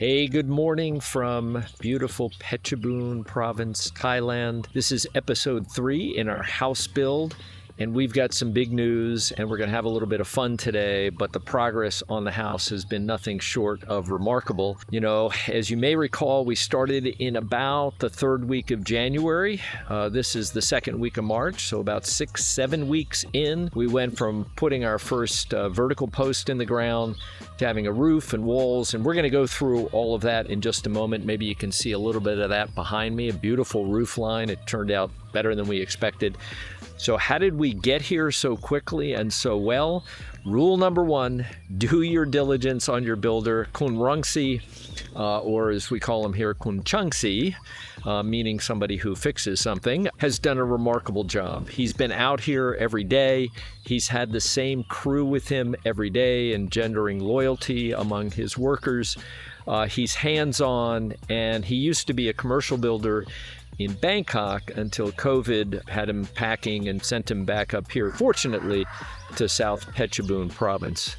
Hey, good morning from beautiful Phetchabun province, Thailand. This is episode 3 in our house build, and we've got some big news, and we're going to have a little bit of fun today, but the progress on the house has been nothing short of remarkable. You know, as you may recall, we started in about the third week of January. This is the second week of March, so about 6-7 weeks in, we went from putting our first vertical post in the ground to having a roof and walls, and we're going to go through all of that in just a moment. Maybe you can see a little bit of that behind me, a beautiful roof line. It turned out better than we expected. So how did we get here so quickly and so well? Rule number 1, do your diligence on your builder. Kun Rungsi, or as we call him here, Kun Chungsi, meaning somebody who fixes something, has done a remarkable job. He's been out here every day. He's had the same crew with him every day, engendering loyalty among his workers. He's hands-on, and he used to be a commercial builder in Bangkok until COVID had him packing and sent him back up here, fortunately, to South Phetchabun province.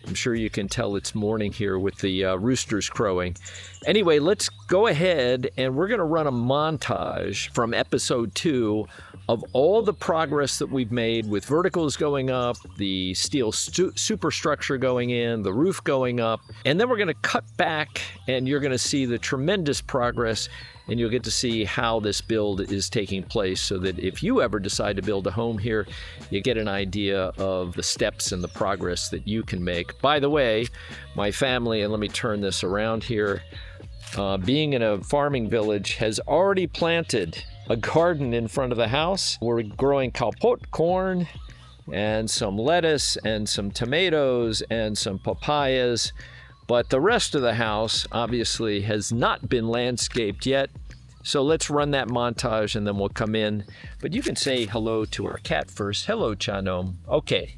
I'm sure you can tell it's morning here with the roosters crowing. Anyway, let's go ahead and we're going to run a montage from episode 2 of all the progress that we've made with verticals going up, the steel superstructure going in, the roof going up, and then we're going to cut back and you're going to see the tremendous progress, and you'll get to see how this build is taking place so that if you ever decide to build a home here, you get an idea of the steps and the progress that you can make. By the way, my family, and let me turn this around here, being in a farming village, has already planted a garden in front of the house. We're growing kapot corn and some lettuce and some tomatoes and some papayas. But the rest of the house obviously has not been landscaped yet. So let's run that montage and then we'll come in. But you can say hello to our cat first. Hello, Chanom. Okay.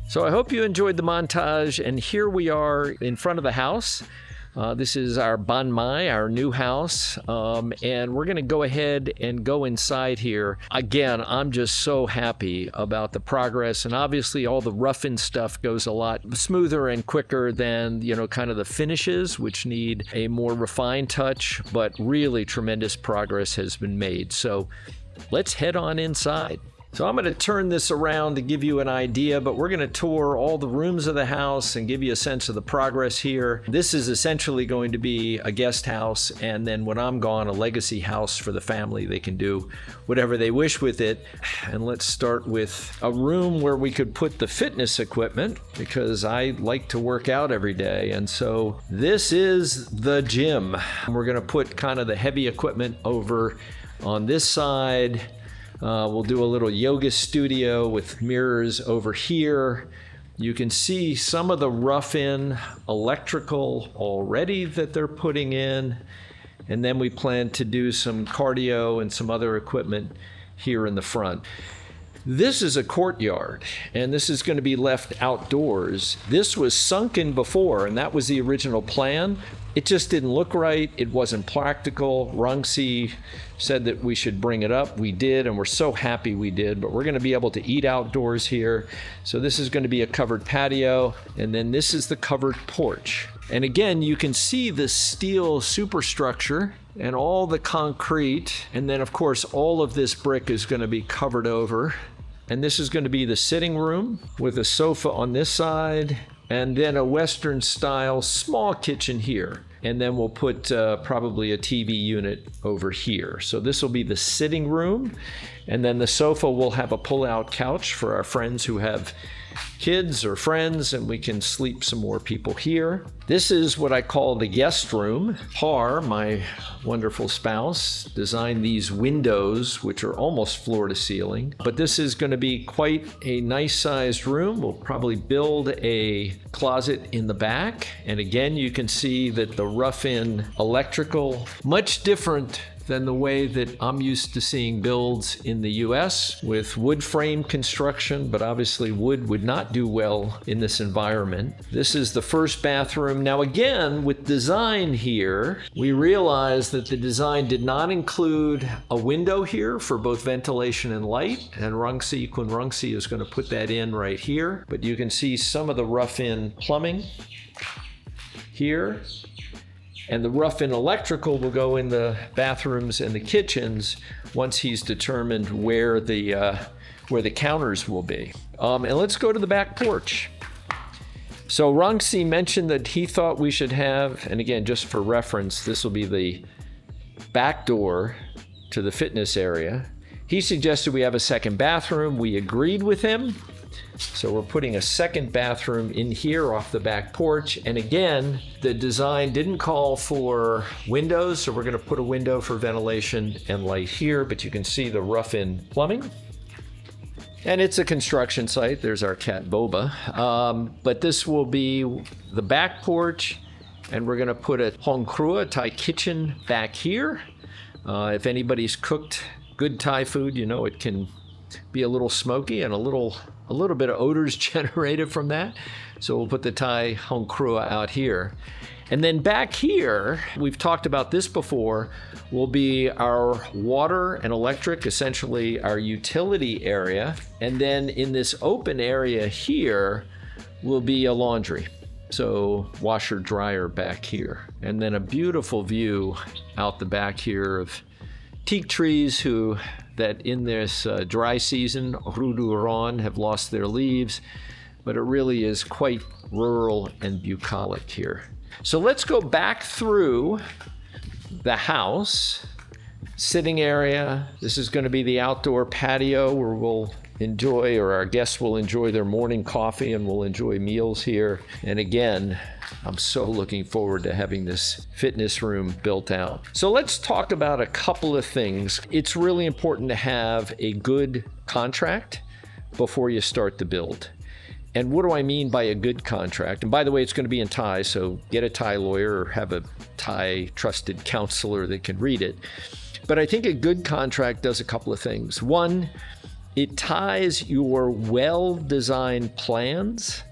So I hope you enjoyed the montage, and here we are in front of the house. This is our Ban Mai, our new house, and we're going to go ahead and go inside here. Again, I'm just so happy about the progress, and obviously all the rough-in stuff goes a lot smoother and quicker than, you know, kind of the finishes, which need a more refined touch, but really tremendous progress has been made. So let's head on inside. So I'm going to turn this around to give you an idea, but we're going to tour all the rooms of the house and give you a sense of the progress here. This is essentially going to be a guest house, and then when I'm gone, a legacy house for the family. They can do whatever they wish with it. And let's start with a room where we could put the fitness equipment, because I like to work out every day. And so this is the gym. We're going to put kind of the heavy equipment over on this side. We'll do a little yoga studio with mirrors over here. You can see some of the rough-in electrical already that they're putting in. And then we plan to do some cardio and some other equipment here in the front. This is a courtyard, and this is going to be left outdoors. This was sunken before, and that was the original plan. It just didn't look right. It wasn't practical. Rungsi said that we should bring it up. We did, and we're so happy we did. But we're going to be able to eat outdoors here. So this is going to be a covered patio, and then this is the covered porch. And again, you can see the steel superstructure and all the concrete. And then, of course, all of this brick is going to be covered over. And this is going to be the sitting room with a sofa on this side, and then a Western style small kitchen here. And then we'll put probably a TV unit over here. So this will be the sitting room. And then the sofa will have a pull-out couch for our friends who have kids or friends, and we can sleep some more people here. This is what I call the guest room. Par, my wonderful spouse, designed these windows, which are almost floor to ceiling. But this is going to be quite a nice sized room. We'll probably build a closet in the back. And again, you can see that the rough-in electrical, much different than the way that I'm used to seeing builds in the US with wood frame construction, but obviously wood would not do well in this environment. This is the first bathroom. Now again, with design here, we realize that the design did not include a window here for both ventilation and light, and Kun Rungsi is going to put that in right here. But you can see some of the rough-in plumbing here. And the rough-in electrical will go in the bathrooms and the kitchens once he's determined where the counters will be. And let's go to the back porch. So Rungsi mentioned that he thought we should have, and again, just for reference, this will be the back door to the fitness area. He suggested we have a second bathroom. We agreed with him. So we're putting a second bathroom in here off the back porch. And again, the design didn't call for windows, so we're going to put a window for ventilation and light here, but you can see the rough-in plumbing. And it's a construction site. There's our cat Boba. But this will be the back porch, and we're going to put a Hong Krua Thai kitchen back here. If anybody's cooked good Thai food, you know it can be a little smoky and a little bit of odors generated from that. So we'll put the Thai Hong Krua out here. And then back here, we've talked about this before, will be our water and electric, essentially our utility area. And then in this open area here will be a laundry. So washer dryer back here. And then a beautiful view out the back here of teak trees that in this dry season, Ruduran, have lost their leaves, but it really is quite rural and bucolic here. So let's go back through the house, sitting area. This is going to be the outdoor patio where we'll enjoy, or our guests will enjoy their morning coffee, and we'll enjoy meals here. And again, I'm so looking forward to having this fitness room built out. So let's talk about a couple of things. It's really important to have a good contract before you start the build. And what do I mean by a good contract? And by the way, it's going to be in Thai, so get a Thai lawyer or have a Thai trusted counselor that can read it. But I think a good contract does a couple of things. One, it ties your well-designed plans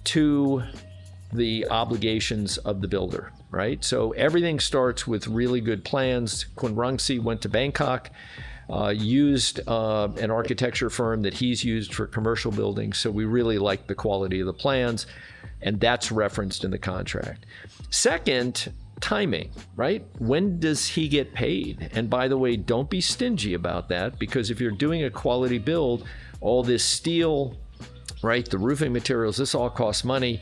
to the obligations of the builder, right? So everything starts with really good plans. Kun Rungsi went to Bangkok, used an architecture firm that he's used for commercial buildings. So we really like the quality of the plans, and that's referenced in the contract. Second, timing, right? When does he get paid? And by the way, don't be stingy about that, because if you're doing a quality build, all this steel, right, the roofing materials, this all costs money,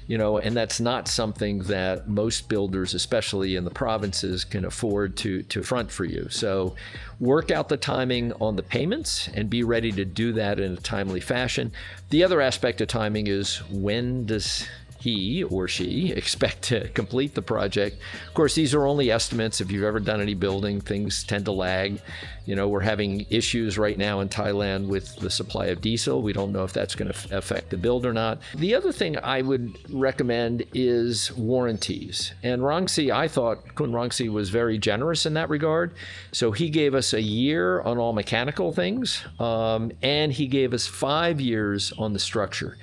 and that's not something that most builders, especially in the provinces, can afford to front for you. So work out the timing on the payments and be ready to do that in a timely fashion. The other aspect of timing is, when does he or she expect to complete the project? Of course, these are only estimates. If you've ever done any building, things tend to lag. We're having issues right now in Thailand with the supply of diesel. We don't know if that's going to affect the build or not. The other thing I would recommend is warranties. And I thought Kun Rungsi was very generous in that regard. So he gave us a year on all mechanical things, and he gave us 5 years on the structure.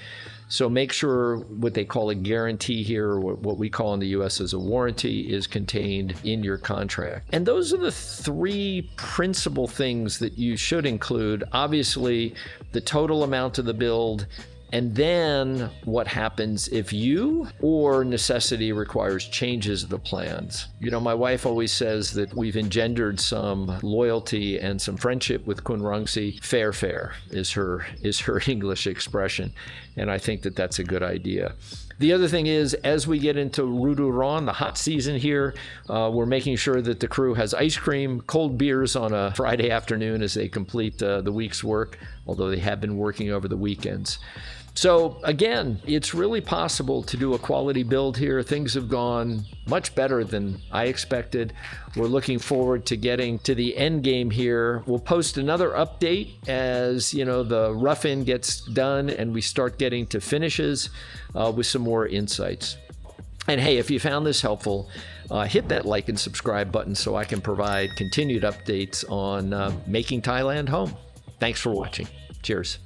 So make sure what they call a guarantee here, or what we call in the US as a warranty, is contained in your contract. And those are the three principal things that you should include. Obviously, the total amount of the build, and then what happens if you or necessity requires changes of the plans. My wife always says that we've engendered some loyalty and some friendship with Kun Rungsi. Fair is her English expression, and I think that that's a good idea. The other thing is, as we get into Ruduran, the hot season here, we're making sure that the crew has ice cream, cold beers on a Friday afternoon as they complete the week's work, although they have been working over the weekends. So again, it's really possible to do a quality build here. Things have gone much better than I expected. We're looking forward to getting to the end game here. We'll post another update as the rough-in gets done and we start getting to finishes with some more insights. And hey, if you found this helpful, hit that like and subscribe button so I can provide continued updates on making Thailand home. Thanks for watching. Cheers.